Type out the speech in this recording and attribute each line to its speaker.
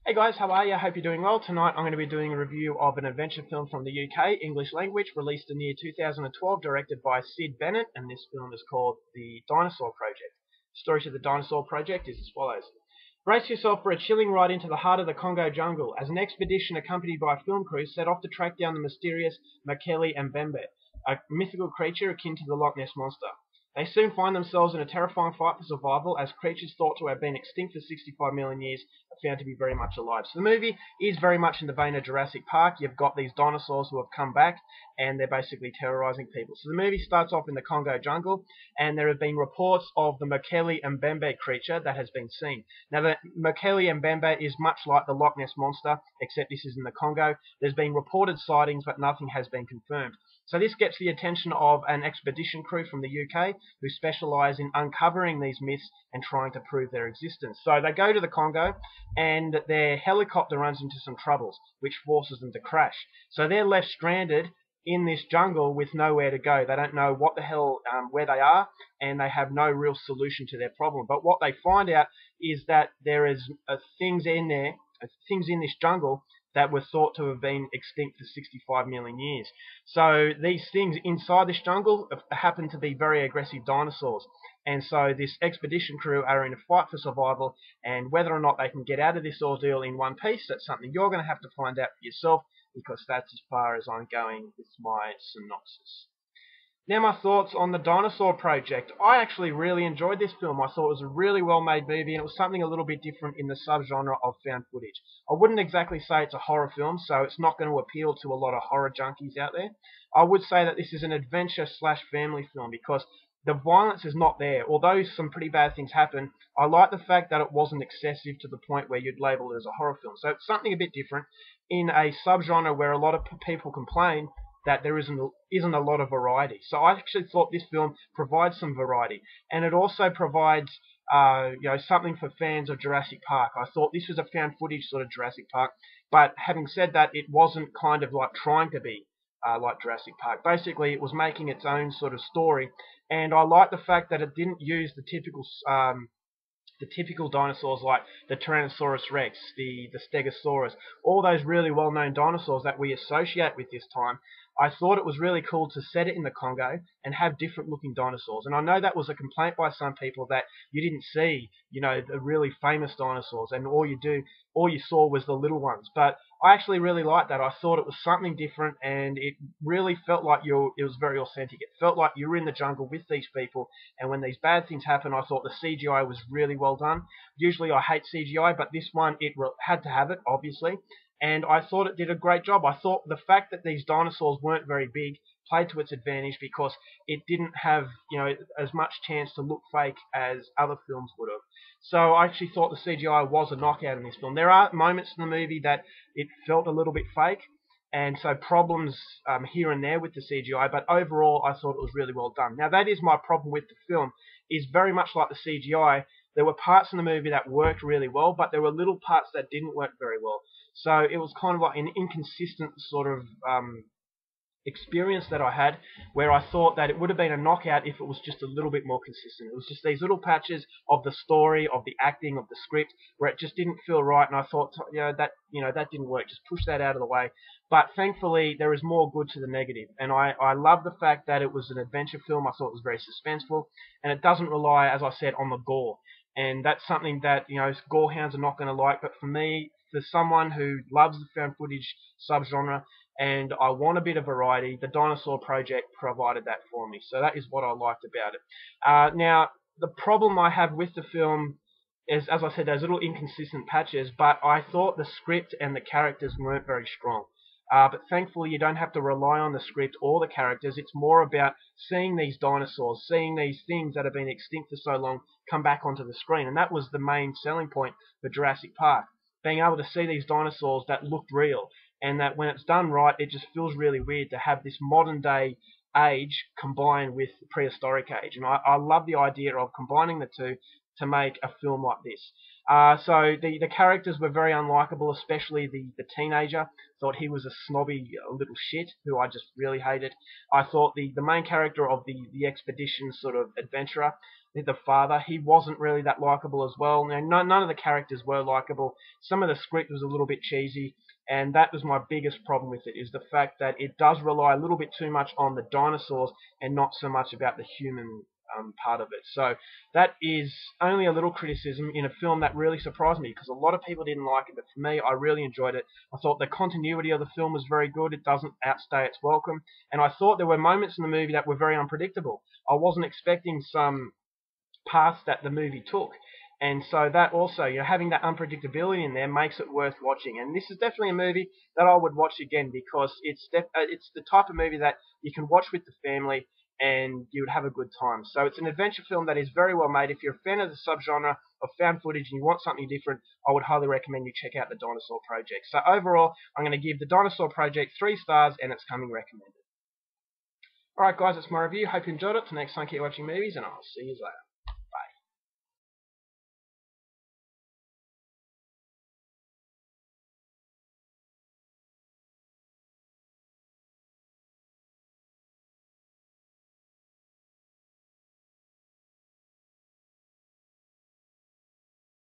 Speaker 1: Hey guys, how are you? Hope you're doing well. Tonight I'm going to be doing a review of an adventure film from the UK, English language, released in the year 2012, directed by Sid Bennett, and this film is called The Dinosaur Project. The story to The Dinosaur Project is as follows. Brace yourself for a chilling ride into the heart of the Congo jungle as an expedition accompanied by a film crew set off to track down the mysterious Mokele Mbembe, a mythical creature akin to the Loch Ness Monster. They soon find themselves in a terrifying fight for survival as creatures thought to have been extinct for 65 million years are found to be very much alive. So the movie is very much in the vein of Jurassic Park. You've got these dinosaurs who have come back and they're basically terrorizing people. So the movie starts off in the Congo jungle and there have been reports of the Mokele Mbembe creature that has been seen. Now the Mokele Mbembe is much like the Loch Ness Monster, except this is in the Congo. There's been reported sightings but nothing has been confirmed. So this gets the attention of an expedition crew from the UK who specialise in uncovering these myths and trying to prove their existence. So they go to the Congo and their helicopter runs into some troubles, which forces them to crash. So they're left stranded in this jungle with nowhere to go. They don't know what the hell, where they are, and they have no real solution to their problem. But what they find out is that there is things in there, things in this jungle that were thought to have been extinct for 65 million years. So these things inside this jungle happen to be very aggressive dinosaurs. And so this expedition crew are in a fight for survival, and whether or not they can get out of this ordeal in one piece, that's something you're going to have to find out for yourself, because that's as far as I'm going with my synopsis. Now my thoughts on the Dinosaur Project. I actually really enjoyed this film. I thought it was a really well made movie and it was something a little bit different in the subgenre of found footage. I wouldn't exactly say it's a horror film, so it's not going to appeal to a lot of horror junkies out there. I would say that this is an adventure slash family film because the violence is not there. Although some pretty bad things happen, I like the fact that it wasn't excessive to the point where you'd label it as a horror film. So it's something a bit different in a subgenre where a lot of people complain that there isn't a lot of variety. So I actually thought this film provides some variety, and it also provides something for fans of Jurassic Park. I thought this was a found footage sort of Jurassic Park, but having said that, it wasn't kind of like trying to be like Jurassic Park. Basically, it was making its own sort of story, and I like the fact that it didn't use the typical dinosaurs like the Tyrannosaurus rex, the Stegosaurus, all those really well-known dinosaurs that we associate with this time. I thought it was really cool to set it in the Congo and have different looking dinosaurs. And I know that was a complaint by some people that you didn't see, the really famous dinosaurs and all you saw was the little ones. But I actually really liked that. I thought it was something different and it really felt like it was very authentic. It felt like you were in the jungle with these people, and when these bad things happen, I thought the CGI was really well done. Usually I hate CGI, but this one, it had to have it, obviously. And I thought it did a great job. I thought the fact that these dinosaurs weren't very big played to its advantage because it didn't have, as much chance to look fake as other films would have. So I actually thought the CGI was a knockout in this film. There are moments in the movie that it felt a little bit fake, and so problems here and there with the CGI, but overall I thought it was really well done. Now that is my problem with the film, is very much like the CGI. There were parts in the movie that worked really well, but there were little parts that didn't work very well. So it was kind of like an inconsistent sort of experience that I had, where I thought that it would have been a knockout if it was just a little bit more consistent. It was just these little patches of the story, of the acting, of the script, where it just didn't feel right, and I thought, that didn't work. Just push that out of the way. But thankfully, there is more good to the negative, and I love the fact that it was an adventure film. I thought it was very suspenseful, and it doesn't rely, as I said, on the gore. And that's something that, gorehounds are not going to like, but for me, for someone who loves the found footage subgenre and I want a bit of variety, the Dinosaur Project provided that for me. So that is what I liked about it. Now, the problem I have with the film is, as I said, those little inconsistent patches, but I thought the script and the characters weren't very strong. But thankfully, you don't have to rely on the script or the characters. It's more about seeing these dinosaurs, seeing these things that have been extinct for so long come back onto the screen. And that was the main selling point for Jurassic Park, being able to see these dinosaurs that looked real, and that when it's done right, it just feels really weird to have this modern day age combined with prehistoric age. And I love the idea of combining the two to make a film like this. So the characters were very unlikable, especially the teenager. Thought he was a snobby little shit who I just really hated. I thought the main character of the expedition sort of adventurer the father, he wasn't really that likable as well. Now, none of the characters were likable. Some of the script was a little bit cheesy, and that was my biggest problem with it, is the fact that it does rely a little bit too much on the dinosaurs and not so much about the human part of it. So that is only a little criticism in a film that really surprised me, because a lot of people didn't like it, but for me, I really enjoyed it. I thought the continuity of the film was very good. It doesn't outstay its welcome, and I thought there were moments in the movie that were very unpredictable. I wasn't expecting some paths that the movie took. And so that also, having that unpredictability in there makes it worth watching. And this is definitely a movie that I would watch again, because it's the type of movie that you can watch with the family and you would have a good time. So it's an adventure film that is very well made. If you're a fan of the subgenre of found footage and you want something different, I would highly recommend you check out the Dinosaur Project. So overall, I'm going to give the Dinosaur Project 3 stars, and it's coming recommended. Alright guys, that's my review. Hope you enjoyed it. Till next time, keep watching movies, and I'll see you later.